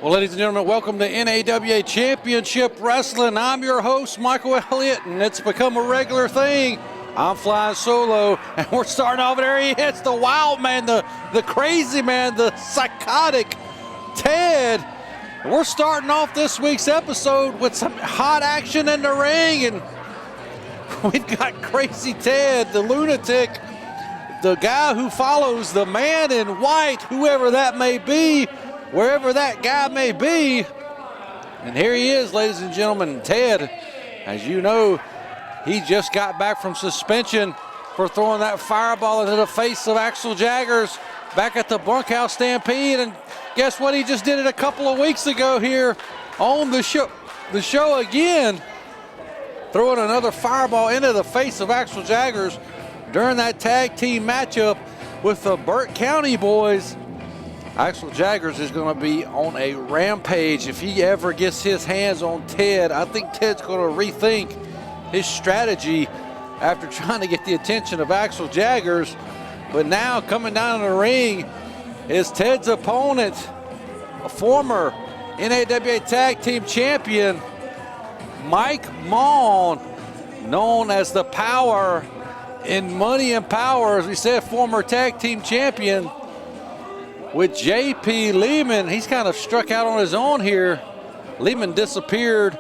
Well, ladies and gentlemen, welcome to NAWA Championship Wrestling. I'm your host, Michael Elliott, and it's become a regular thing. I'm flying solo, and we're starting off. There he is, the wild man, the crazy man, the psychotic Ted. We're starting off this week's episode with some hot action in the ring, and we've got Crazy Ted, the lunatic, the guy who follows the man in white, whoever that may be, wherever that guy may be. And here he is, ladies and gentlemen, Ted. As you know, he just got back from suspension for throwing that fireball into the face of Axel Jaggers back at the Bunkhouse Stampede. And guess what? He just did it a couple of weeks ago here on the show again, throwing another fireball into the face of Axel Jaggers during that tag team matchup with the Burt County boys. Axel Jaggers is going to be on a rampage if he ever gets his hands on Ted. I think Ted's going to rethink his strategy after trying to get the attention of Axel Jaggers. But now coming down in the ring is Ted's opponent, a former NAWA Tag Team Champion, Mike Maughan, known as the Power in Money and Power, as we said, former Tag Team Champion. With J.P. Lehman, he's kind of struck out on his own here. Lehman disappeared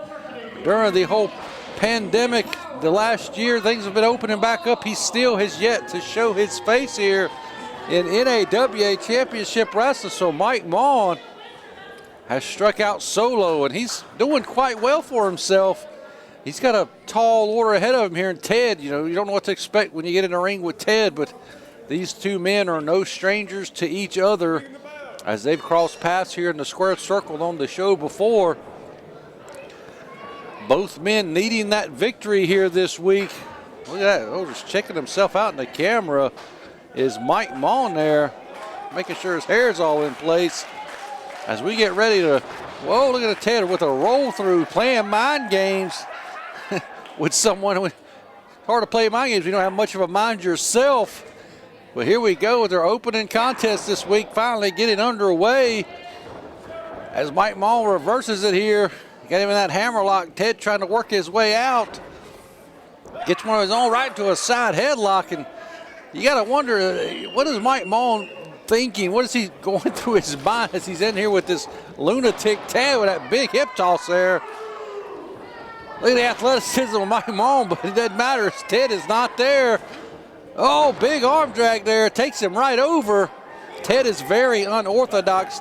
during the whole pandemic. The last year, things have been opening back up. He still has yet to show his face here in NAWA Championship Wrestling. So Mike Maughan has struck out solo, and he's doing quite well for himself. He's got a tall order ahead of him here in Ted. You know, you don't know what to expect when you get in the ring with Ted, but these two men are no strangers to each other as they've crossed paths here in the square circle on the show before. Both men needing that victory here this week. Look at that. Oh, just checking himself out in the camera is Mike Maughan there, making sure his hair's all in place as we get ready to, whoa, look at Ted with a roll through, playing mind games with someone. Hard to play mind games. You don't have much of a mind yourself. But here we go with their opening contest this week, finally getting underway as Mike Maughan reverses it here. Got him in that hammerlock. Ted trying to work his way out. Gets one of his own right into a side headlock. And you got to wonder, what is Mike Maughan thinking? What is he going through his mind as he's in here with this lunatic Ted with that big hip toss there? Look at the athleticism of Mike Maughan, but it doesn't matter. Ted is not there. Oh, big arm drag there, takes him right over. Ted is very unorthodox,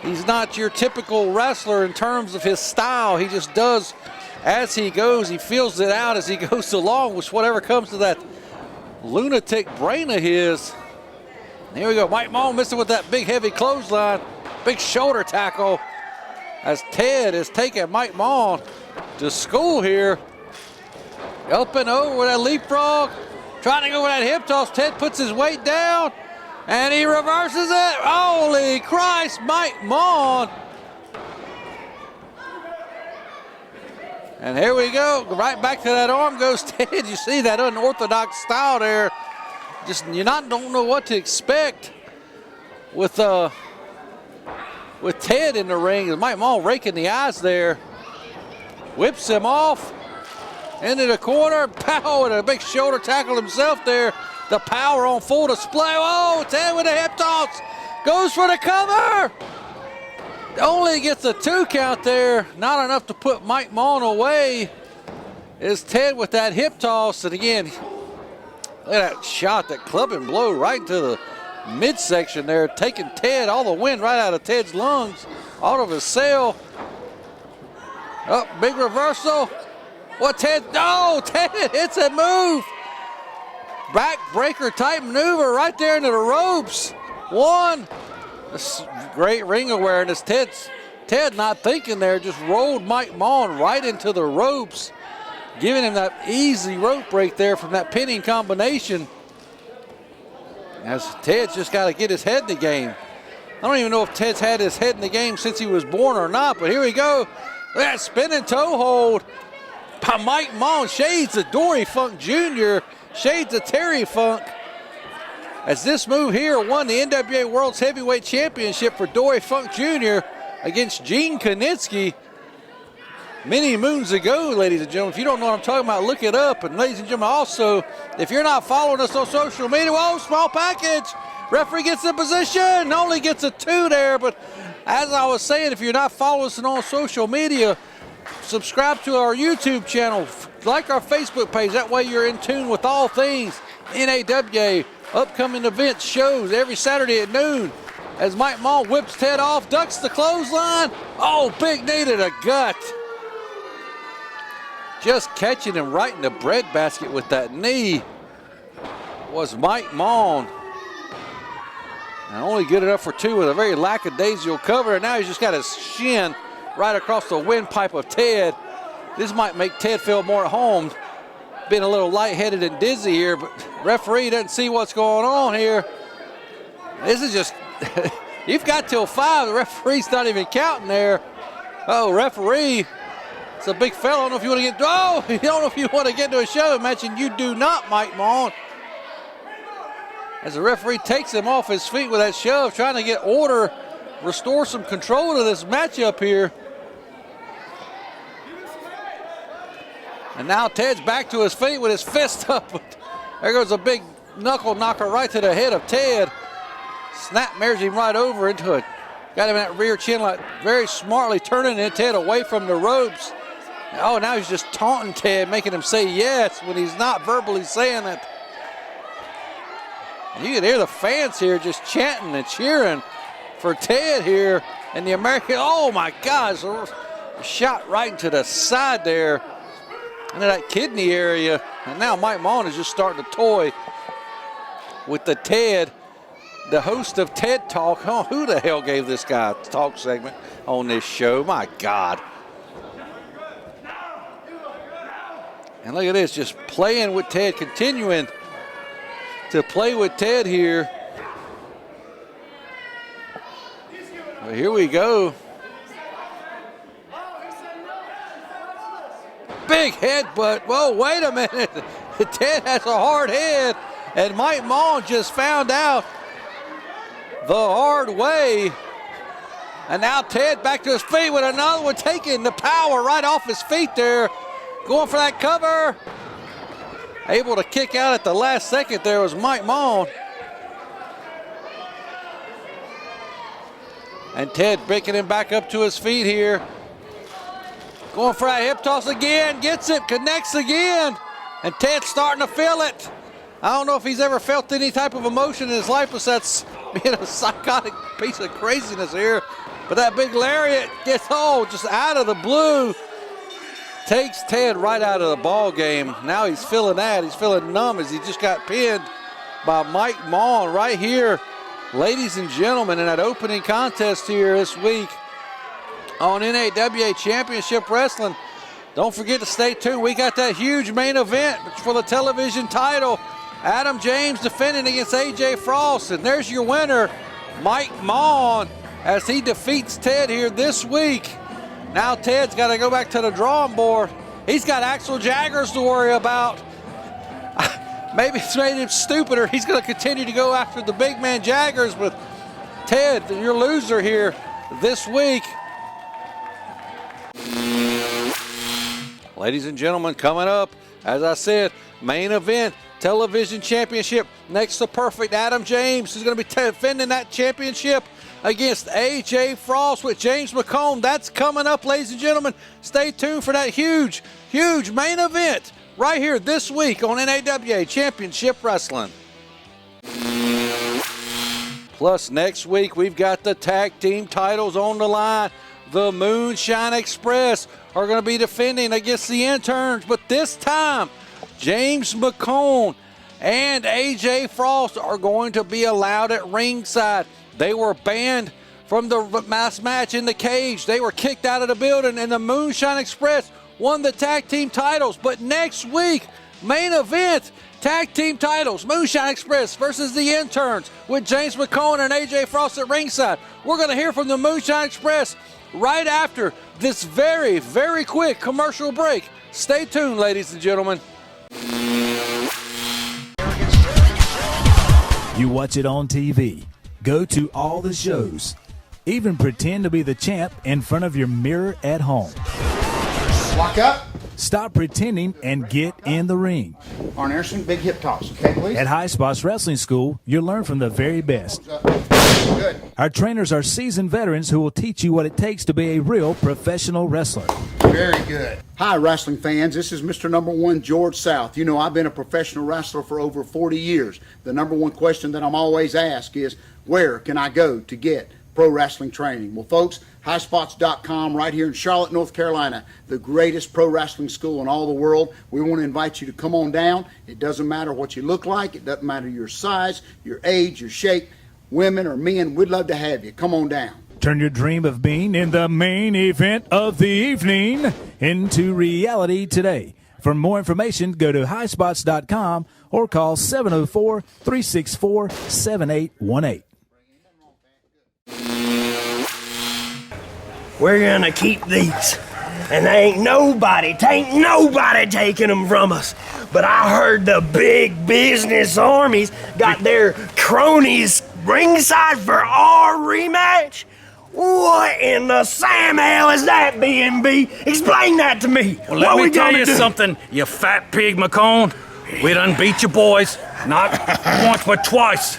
he's not your typical wrestler in terms of his style. He just does as he goes. He feels it out as he goes along with whatever comes to that lunatic brain of his. And here we go, Mike Maughan missing with that big heavy clothesline, big shoulder tackle as Ted is taking Mike Maughan to school here. Up and over with that leapfrog. Trying to go with that hip toss. Ted puts his weight down, and he reverses it. Holy Christ, Mike Maughan. And here we go. Right back to that arm goes Ted. You see that unorthodox style there. Just don't know what to expect with Ted in the ring. Mike Maughan raking the eyes there. Whips him off. Into the corner, pow, and a big shoulder tackle himself there. The power on full display. Oh, Ted with a hip toss. Goes for the cover. Only gets a 2 count there. Not enough to put Mike Maughan away. Is Ted with that hip toss. And again, look at that shot, that clubbing blow right into the midsection there. Taking Ted, all the wind right out of Ted's lungs. Out of his sail. Up, big reversal. What Ted, no, Ted hits a move. Backbreaker type maneuver right there into the ropes. One, great ring awareness. Ted not thinking there, just rolled Mike Maughan right into the ropes, giving him that easy rope break there from that pinning combination. As Ted's just got to get his head in the game. I don't even know if Ted's had his head in the game since he was born or not, but here we go. Look at that spinning toe hold by Mike Maughan. Shades of Dory Funk Jr., shades of Terry Funk. As this move here won the NWA World's Heavyweight Championship for Dory Funk Jr. against Gene Konitsky many moons ago, ladies and gentlemen. If you don't know what I'm talking about, look it up. And ladies and gentlemen, also, if you're not following us on social media, whoa, small package. Referee gets in position, only gets a 2 there. But as I was saying, if you're not following us on social media, subscribe to our YouTube channel, like our Facebook page. That way you're in tune with all things NAWA, upcoming events, shows every Saturday at noon. As Mike Maughan whips Ted off, ducks the clothesline. Oh, big knee to the gut. Just catching him right in the breadbasket with that knee was Mike Maughan. And only good enough for 2 with a very lackadaisical cover. And now he's just got his shin right across the windpipe of Ted. This might make Ted feel more at home. Being a little lightheaded and dizzy here, but referee doesn't see what's going on here. This is just, you've got till 5. The referee's not even counting there. Oh, referee. It's a big fella. I don't know if you want to get, oh, you don't know if you want to get to a show match, and you do not, Mike Maughan. As the referee takes him off his feet with that shove, trying to get order, restore some control to this matchup here. And now Ted's back to his feet with his fist up. There goes a big knuckle knocker right to the head of Ted. Snap mares him right over into it. Got him in that rear chin, like very smartly turning Ted away from the ropes. Oh, now he's just taunting Ted, making him say yes when he's not verbally saying it. You can hear the fans here just chanting and cheering for Ted here. And the American, oh my gosh, a shot right into the side there, into that kidney area. And now Mike Maughan is just starting to toy with the Ted, the host of TED Talk. Oh, who the hell gave this guy a talk segment on this show? My God. And look at this, just playing with Ted, continuing to play with Ted here. Well, here we go. Big headbutt. Whoa, wait a minute. Ted has a hard head, and Mike Maughan just found out the hard way. And now Ted back to his feet with another one, taking the power right off his feet there. Going for that cover. Able to kick out at the last second there was Mike Maughan. And Ted picking him back up to his feet here. Going for that hip toss again, gets it, connects again. And Ted's starting to feel it. I don't know if he's ever felt any type of emotion in his life besides being a psychotic piece of craziness here. But that big lariat gets, oh, just out of the blue. Takes Ted right out of the ball game. Now he's feeling that. He's feeling numb as he just got pinned by Mike Maughan right here. Ladies and gentlemen, in that opening contest here this week on NAWA Championship Wrestling. Don't forget to stay tuned. We got that huge main event for the television title. Adam James defending against AJ Frost. And there's your winner, Mike Maughan, as he defeats Ted here this week. Now Ted's got to go back to the drawing board. He's got Axel Jaggers to worry about. Maybe it's made him stupider. He's going to continue to go after the big man Jaggers, but Ted, your loser here this week. Ladies and gentlemen, coming up, as I said, main event, television championship. Next to Perfect, Adam James is going to be defending that championship against AJ Frost with James McComb. That's coming up, ladies and gentlemen. Stay tuned for that huge, huge main event right here this week on NAWA Championship Wrestling. Plus, next week, we've got the tag team titles on the line. The Moonshine Express are going to be defending against the interns, but this time, James McComb and AJ Frost are going to be allowed at ringside. They were banned from the mass match in the cage. They were kicked out of the building, and the Moonshine Express won the tag team titles. But next week, main event, tag team titles, Moonshine Express versus the interns with James McComb and AJ Frost at ringside. We're going to hear from the Moonshine Express right after this very, very quick commercial break. Stay tuned, ladies and gentlemen. You watch it on TV. Go to all the shows. Even pretend to be the champ in front of your mirror at home. Lock up. Stop pretending and get in the ring. Arn Anderson, big hip toss, okay, please? At High Spots Wrestling School, you'll learn from the very best. Good. Our trainers are seasoned veterans who will teach you what it takes to be a real professional wrestler. Very good. Hi, wrestling fans. This is Mr. Number One, George South. You know, I've been a professional wrestler for over 40 years. The number one question that I'm always asked is, where can I go to get pro wrestling training? Well, folks, highspots.com right here in Charlotte, North Carolina, the greatest pro wrestling school in all the world. We want to invite you to come on down. It doesn't matter what you look like. It doesn't matter your size, your age, your shape. Women or men, we'd love to have you. Come on down. Turn your dream of being in the main event of the evening into reality today. For more information, go to highspots.com or call 704-364-7818. We're gonna keep these, and ain't nobody taking them from us. But I heard the big business armies got their cronies ringside for our rematch. What in the Sam hell is that, B&B? Explain that to me. Well, let me tell you something, you fat pig, McCone. We done beat you boys, not once but twice.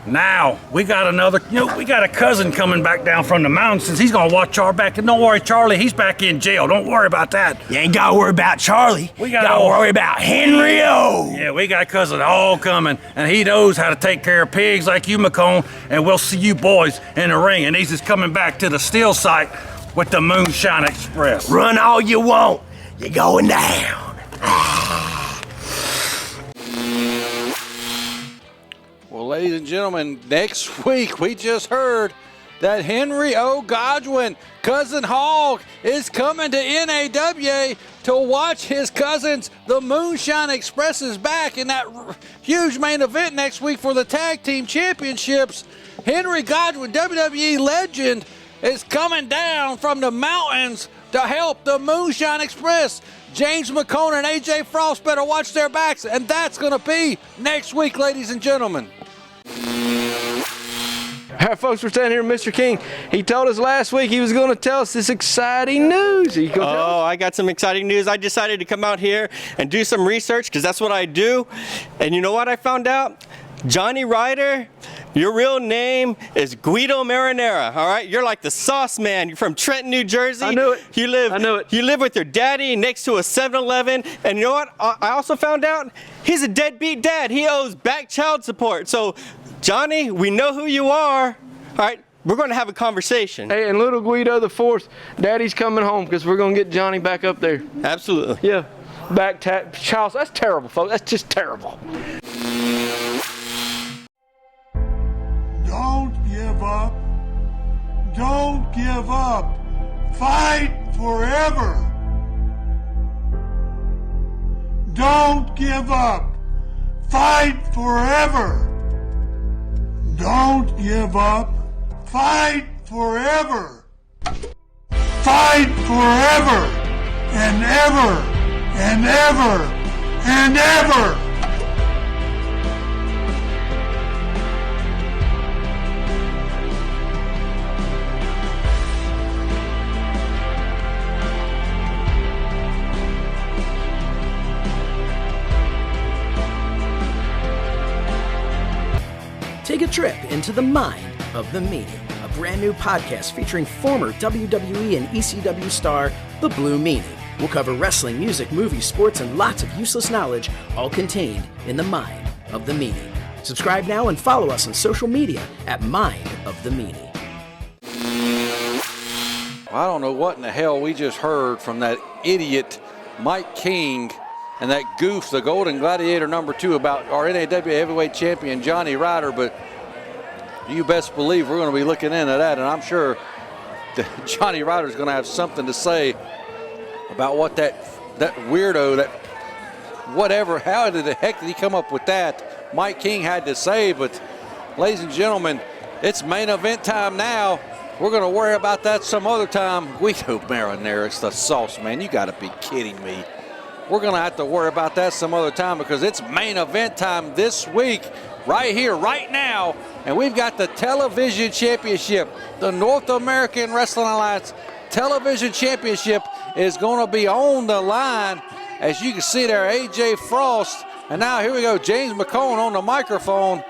Now, we got a cousin coming back down from the mountains since he's gonna watch our back. And don't worry, Charlie, he's back in jail. Don't worry about that. You ain't gotta worry about Charlie. We gotta worry about Henry O. Yeah, we got cousin all coming, and he knows how to take care of pigs like you, McCone, and we'll see you boys in the ring. And he's just coming back to the steel site with the Moonshine Express. Run all you want. You're going down. Well, ladies and gentlemen, next week we just heard that Henry O. Godwin, Cousin Hog, is coming to NAWA to watch his cousins. The Moonshine Express is back in that huge main event next week for the Tag Team Championships. Henry Godwin, WWE legend, is coming down from the mountains to help the Moonshine Express. James McCone and AJ Frost better watch their backs, and that's going to be next week, ladies and gentlemen. All right, folks, we're standing here with Mr. King. He told us last week he was going to tell us this exciting news. I got some exciting news. I decided to come out here and do some research because that's what I do. And you know what I found out? Johnny Ryder, your real name is Guido Marinara, all right? You're like the sauce man. You're from Trenton, New Jersey. I knew it. I knew it. You live with your daddy next to a 7-Eleven. And you know what? I also found out he's a deadbeat dad. He owes back child support. So, Johnny, we know who you are. All right, we're going to have a conversation. Hey, and little Guido the Fourth, Daddy's coming home because we're going to get Johnny back up there. Absolutely. Yeah, child. That's terrible, folks. That's just terrible. Don't give up. Don't give up. Fight forever. Don't give up. Fight forever. Don't give up. Fight forever. Fight forever and ever and ever and ever. Take a trip into the mind of the Meanie, a brand new podcast featuring former WWE and ECW star, The Blue Meanie. We'll cover wrestling, music, movies, sports, and lots of useless knowledge, all contained in the mind of the Meanie. Subscribe now and follow us on social media at Mind of the Meanie. I don't know what in the hell we just heard from that idiot Mike King and that goof, the Golden Gladiator #2, about our NAWA heavyweight champion Johnny Ryder, but you best believe we're going to be looking into that, and I'm sure that Johnny Ryder is going to have something to say about what that weirdo, that whatever, how the heck did he come up with that? Mike King had to say. But ladies and gentlemen, it's main event time now. We're going to worry about that some other time. Guido Marinara, it's the sauce, man. You got to be kidding me. We're going to have to worry about that some other time because it's main event time this week. right here, right now. And we've got the Television Championship. The North American Wrestling Alliance Television Championship is going to be on the line. As you can see there, AJ Frost. And now here we go, James McCone on the microphone.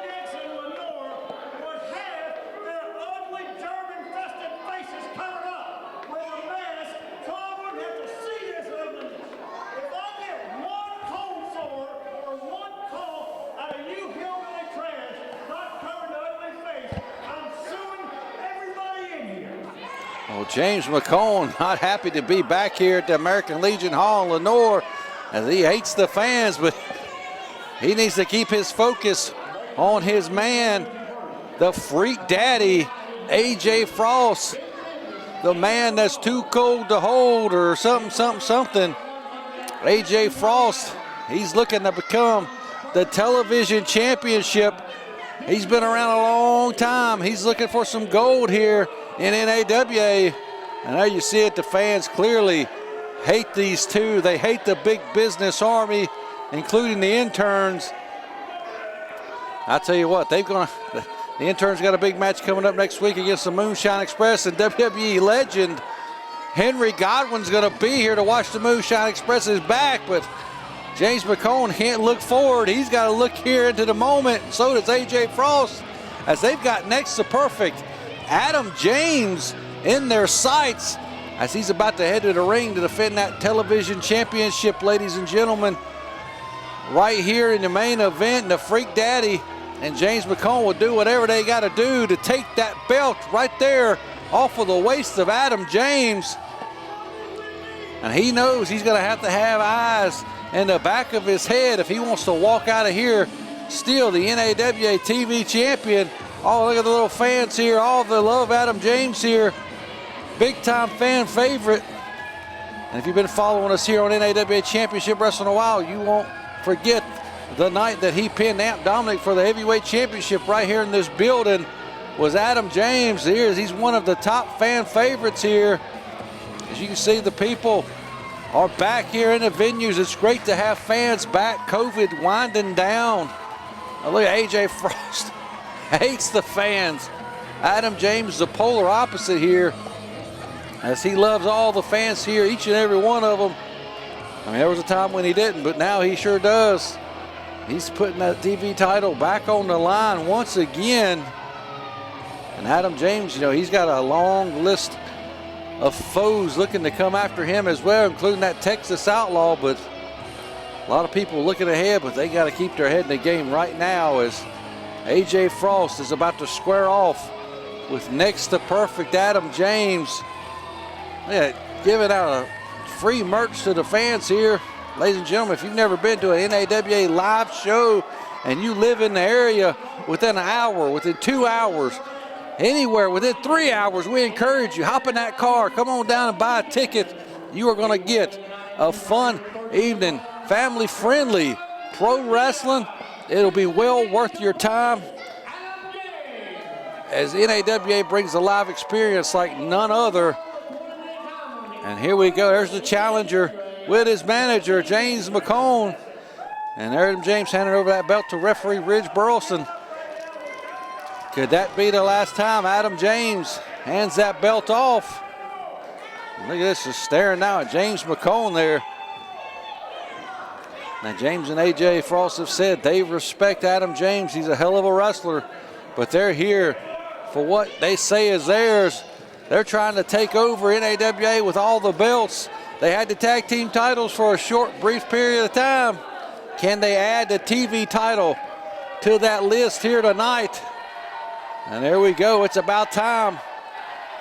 Well, James McCone not happy to be back here at the American Legion Hall in Lenore, as he hates the fans, but he needs to keep his focus on his man, the Freak Daddy, AJ Frost, the man that's too cold to hold, or something. AJ Frost, he's looking to become the Television Championship. He's been around a long time. He's looking for some gold here in NAWA. And there you see it, the fans clearly hate these two. They hate the big business army, including the interns. I tell you what, the interns got a big match coming up next week against the Moonshine Express, and WWE legend Henry Godwin's going to be here to watch the Moonshine Express's back, but James McCone can't look forward. He's got to look here into the moment. So does AJ Frost, as they've got next to perfect Adam James in their sights, as he's about to head to the ring to defend that Television Championship, ladies and gentlemen. Right here in the main event, the Freak Daddy and James McCone will do whatever they got to do to take that belt right there off of the waist of Adam James. And he knows he's going to have eyes in the back of his head if he wants to walk out of here still the NAWA TV champion. Oh, look at the little fans here. All of the love Adam James here. Big time fan favorite. And if you've been following us here on NAWA Championship Wrestling a while, you won't forget the night that he pinned Amp Dominic for the heavyweight championship right here in this building was Adam James. He's one of the top fan favorites here. As you can see, the people are back here in the venues. It's great to have fans back. COVID winding down. Now look at AJ Frost. Hates the fans. Adam James, the polar opposite here, as he loves all the fans here, each and every one of them. I mean, there was a time when he didn't, but now he sure does. He's putting that TV title back on the line once again. And Adam James, he's got a long list of foes looking to come after him as well, including that Texas Outlaw. But a lot of people looking ahead, but they got to keep their head in the game right now, as AJ Frost is about to square off with next to perfect Adam James. Yeah, giving out a free merch to the fans here. Ladies and gentlemen, if you've never been to an NAWA live show and you live in the area within an hour, within 2 hours, anywhere within 3 hours, we encourage you, hop in that car, come on down and buy a ticket. You are going to get a fun evening, family friendly pro wrestling. It'll be well worth your time, as NAWA brings a live experience like none other. And here we go, there's the challenger with his manager, James McCone. And Adam James handing over that belt to referee Ridge Burleson. Could that be the last time Adam James hands that belt off? Look at this, just staring now at James McCone there. Now James and AJ Frost have said they respect Adam James. He's a hell of a wrestler, but they're here for what they say is theirs. They're trying to take over NAWA with all the belts. They had the tag team titles for a short, brief period of time. Can they add the TV title to that list here tonight? And there we go. It's about time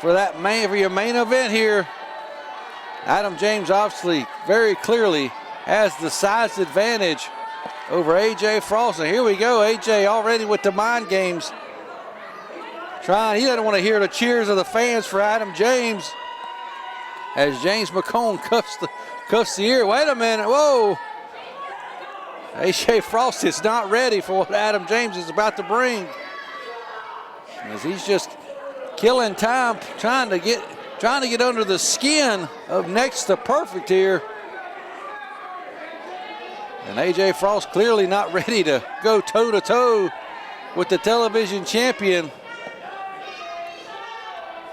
for your main event here. Adam James obviously very clearly has the size advantage over AJ Frost. And here we go. AJ already with the mind games. He doesn't want to hear the cheers of the fans for Adam James, as James McCone cuffs the ear. Wait a minute, whoa. AJ Frost is not ready for what Adam James is about to bring, as he's just killing time, trying to get under the skin of next to perfect here. And AJ Frost clearly not ready to go toe-to-toe with the television champion.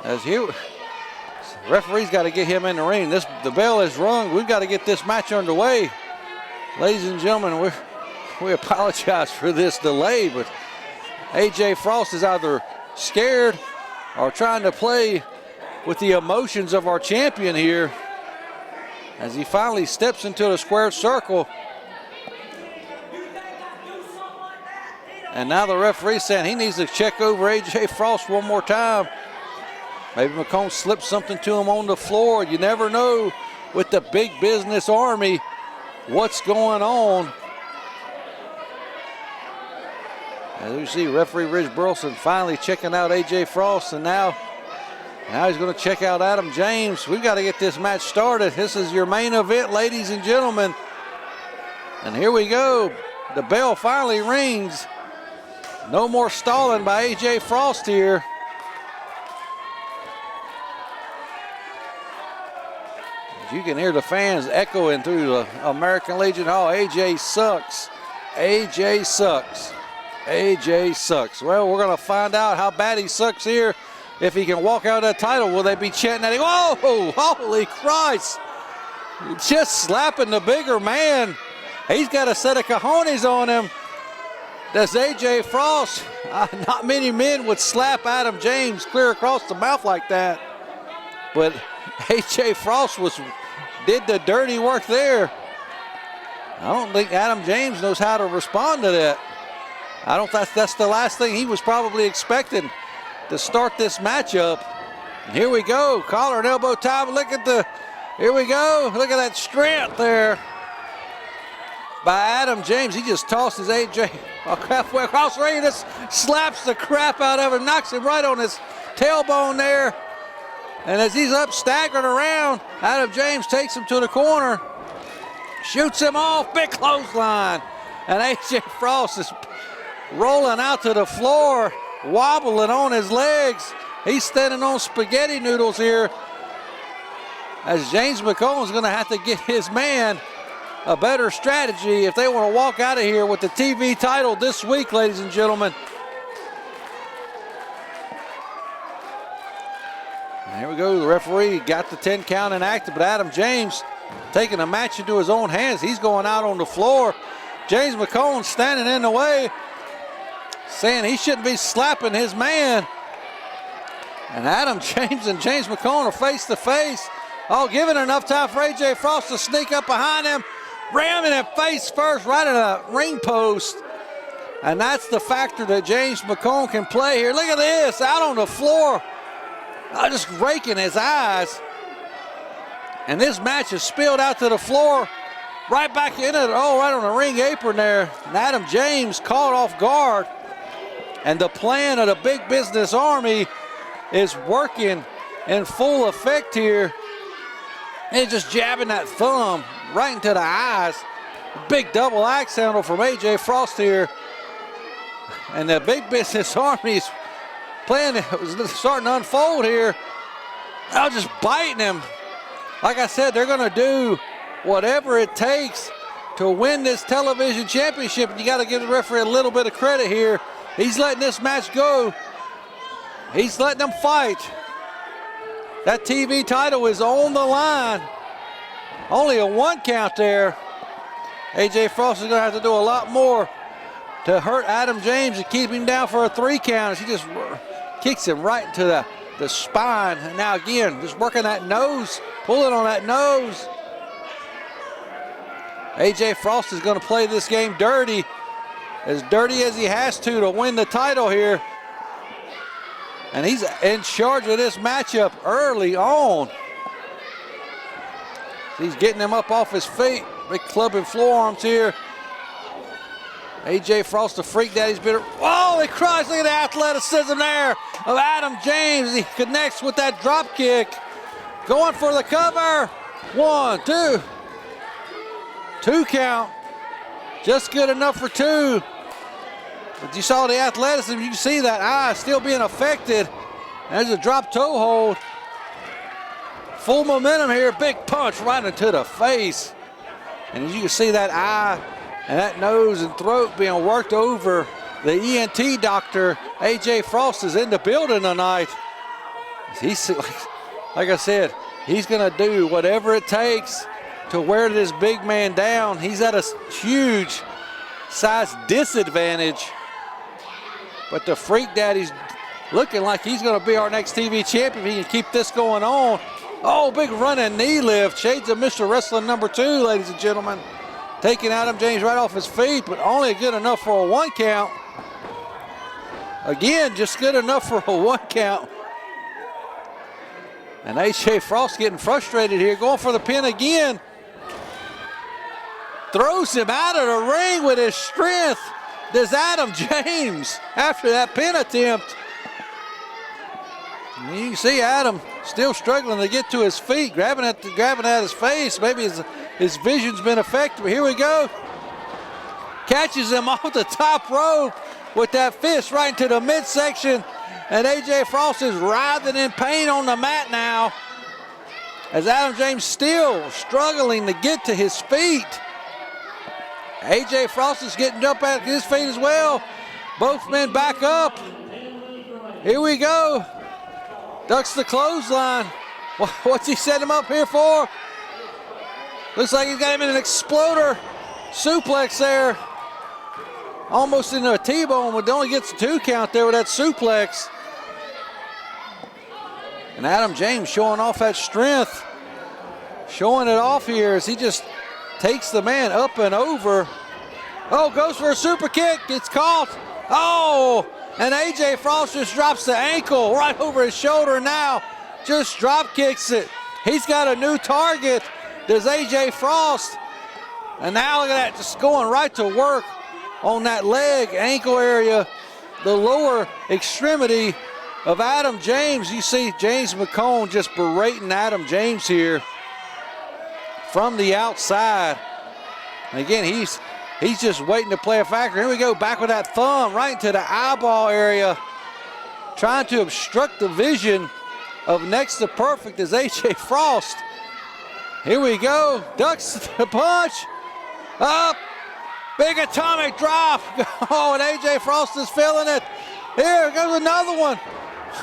As here, referee's got to get him in the ring. The bell is rung. We've got to get this match underway. Ladies and gentlemen, we apologize for this delay, but AJ Frost is either scared or trying to play with the emotions of our champion here as he finally steps into the square circle. And now the referee saying he needs to check over AJ Frost one more time. Maybe McCone slipped something to him on the floor. You never know with the big business Army what's going on. As you see, referee Rich Burleson finally checking out AJ Frost, and now he's going to check out Adam James. We've got to get this match started. This is your main event, ladies and gentlemen. And here we go. The bell finally rings. No more stalling by AJ Frost here. You can hear the fans echoing through the American Legion Hall. AJ sucks. AJ sucks. AJ sucks. Well, we're going to find out how bad he sucks here. If he can walk out of that title, will they be chanting at him? Whoa, holy Christ. Just slapping the bigger man. He's got a set of cojones on him. Does AJ Frost? Not many men would slap Adam James clear across the mouth like that. But AJ Frost did the dirty work there. I don't think Adam James knows how to respond to that. I don't think that's the last thing he was probably expecting to start this matchup. And here we go, collar and elbow time. Here we go. Look at that strength there by Adam James. He just tosses AJ halfway across the ring, just slaps the crap out of him, knocks him right on his tailbone there. And as he's up staggering around, Adam James takes him to the corner, shoots him off, big clothesline. And AJ Frost is rolling out to the floor, wobbling on his legs. He's standing on spaghetti noodles here as James McCone is going to have to get his man a better strategy if they want to walk out of here with the TV title this week, ladies and gentlemen. And here we go. The referee got the 10 count enacted, but Adam James taking the match into his own hands. He's going out on the floor. James McCone standing in the way, saying he shouldn't be slapping his man. And Adam James and James McCone are face to face. Oh, giving enough time for AJ Frost to sneak up behind him, ramming him face first right at a ring post. And that's the factor that James McCone can play here. Look at this, out on the floor, just raking his eyes. And this match is spilled out to the floor, right back in it, right on the ring apron there. And Adam James caught off guard. And the plan of the big business Army is working in full effect here. And just jabbing that thumb right into the eyes. Big double axe handle from AJ Frost here. And the big business Army's plan is starting to unfold here. Now just biting him. Like I said, they're going to do whatever it takes to win this television championship. And you got to give the referee a little bit of credit here. He's letting this match go. He's letting them fight. That TV title is on the line. Only a 1 count there. AJ Frost is going to have to do a lot more to hurt Adam James and keep him down for a 3 count. He just kicks him right into the spine. And now again, just working that nose, pulling on that nose. AJ Frost is going to play this game dirty as he has to win the title here. And he's in charge of this matchup early on. He's getting him up off his feet. Big clubbing forearms here. AJ Frost, the freak that he's been. Holy Christ, look at the athleticism there of Adam James. He connects with that drop kick. Going for the cover. 1, 2. 2 count. Just good enough for 2. But you saw the athleticism. You can see that eye still being affected. There's a drop toe hold. Full momentum here. Big punch right into the face. And as you can see that eye and that nose and throat being worked over the ENT doctor, A.J. Frost, is in the building tonight. He's, like I said, he's going to do whatever it takes to wear this big man down. He's at a huge size disadvantage. But the Freak Daddy's looking like he's going to be our next TV champion if he can keep this going on. Oh, big running knee lift. Shades of Mr. Wrestling number 2, ladies and gentlemen. Taking Adam James right off his feet, but only good enough for a 1 count. Again, just good enough for a 1 count. And A.J. Frost getting frustrated here, going for the pin again. Throws him out of the ring with his strength. Does Adam James after that pin attempt. And you can see Adam still struggling to get to his feet, grabbing at his face. Maybe his vision's been affected, but here we go. Catches him off the top rope with that fist right into the midsection. And A.J. Frost is writhing in pain on the mat now, as Adam James still struggling to get to his feet. A.J. Frost is getting up at his feet as well. Both men back up. Here we go. Ducks the clothesline. What's he set him up here for? Looks like he's got him in an exploder suplex there. Almost into a T-bone, but only gets a 2 count there with that suplex. And Adam James showing off that strength. Showing it off here as he just takes the man up and over. Oh, goes for a super kick. It's caught. Oh, and A.J. Frost just drops the ankle right over his shoulder now. Just drop kicks it. He's got a new target. Does A.J. Frost. And now look at that, just going right to work on that leg, ankle area, the lower extremity of Adam James. You see James McCone just berating Adam James here from the outside. And again, he's just waiting to play a factor. Here we go, back with that thumb right into the eyeball area, trying to obstruct the vision of next to perfect as A.J. Frost. Here we go, ducks the punch, up, big atomic drop. Oh, and A.J. Frost is feeling it. Here goes another one,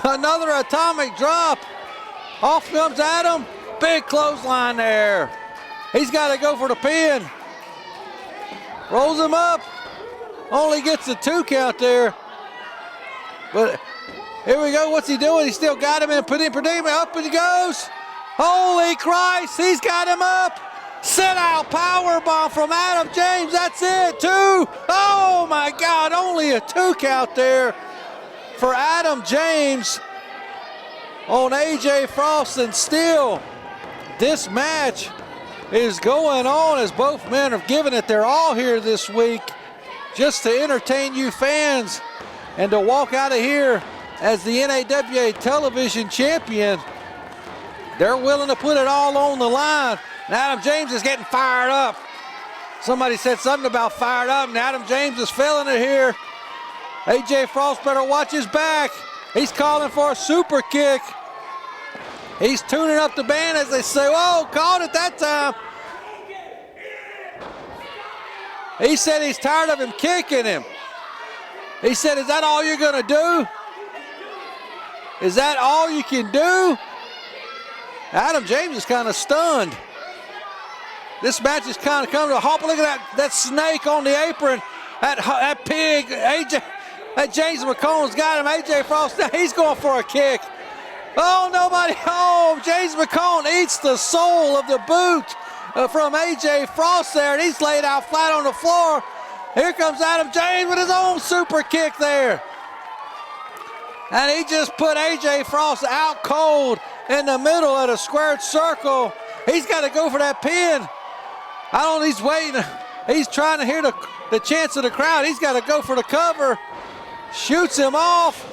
another atomic drop. Off comes Adam, big clothesline there. He's got to go for the pin. Rolls him up, only gets the 2 count there. But here we go, what's he doing? He still got him in a predicament, up and he goes. Holy Christ, he's got him up. Sit out power bomb from Adam James, that's it, 2. Oh my God, only a 2 count there for Adam James on A.J. Frost. And still, this match is going on as both men have given it their all here this week just to entertain you fans and to walk out of here as the NAWA television champion. They're willing to put it all on the line. And Adam James is getting fired up. Somebody said something about fired up, and Adam James is feeling it here. A.J. Frost better watch his back. He's calling for a super kick. He's tuning up the band, as they say. Whoa, called it that time. He said he's tired of him kicking him. He said, is that all you're going to do? Is that all you can do? Adam James is kind of stunned. This match is kind of coming to a halt. Look at that snake on the apron. That pig. That James McCone's got him. A.J. Frost, he's going for a kick. Oh, nobody. Oh, James McCone eats the sole of the boot from A.J. Frost there, and he's laid out flat on the floor. Here comes Adam James with his own super kick there. And he just put A.J. Frost out cold in the middle of the squared circle. He's got to go for that pin. I don't know, he's waiting. He's trying to hear the chants of the crowd. He's got to go for the cover. Shoots him off.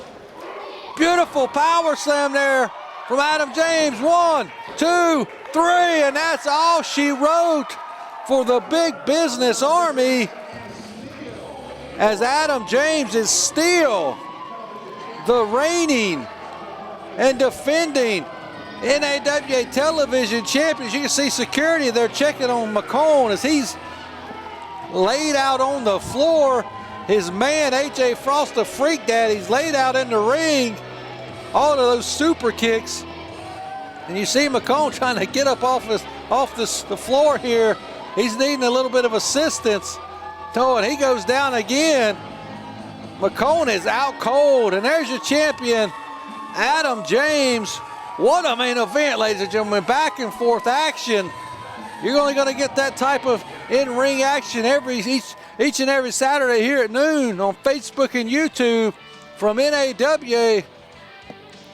Beautiful power slam there from Adam James. 1, 2, 3, and that's all she wrote for the Big Business Army, as Adam James is still the reigning and defending NAWA television champions. You can see security there checking on McCone as he's laid out on the floor. his man, AJ Frost, the Freak Daddy's laid out in the ring. All of those super kicks. And you see Maughan trying to get up off the floor here. He's needing a little bit of assistance. Oh, and he goes down again. Maughan is out cold. And there's your champion, Adam James. What a main event, ladies and gentlemen. Back and forth action. You're only going to get that type of in-ring action each and every Saturday here at noon on Facebook and YouTube from NAWA.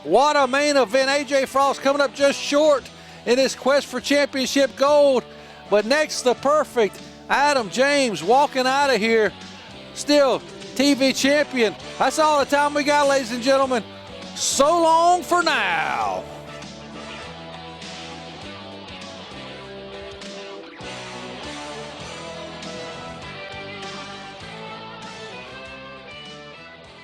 What a main event. AJ Frost coming up just short in his quest for championship gold. But next, the perfect Adam James walking out of here. Still TV champion. That's all the time we got, ladies and gentlemen. So long for now.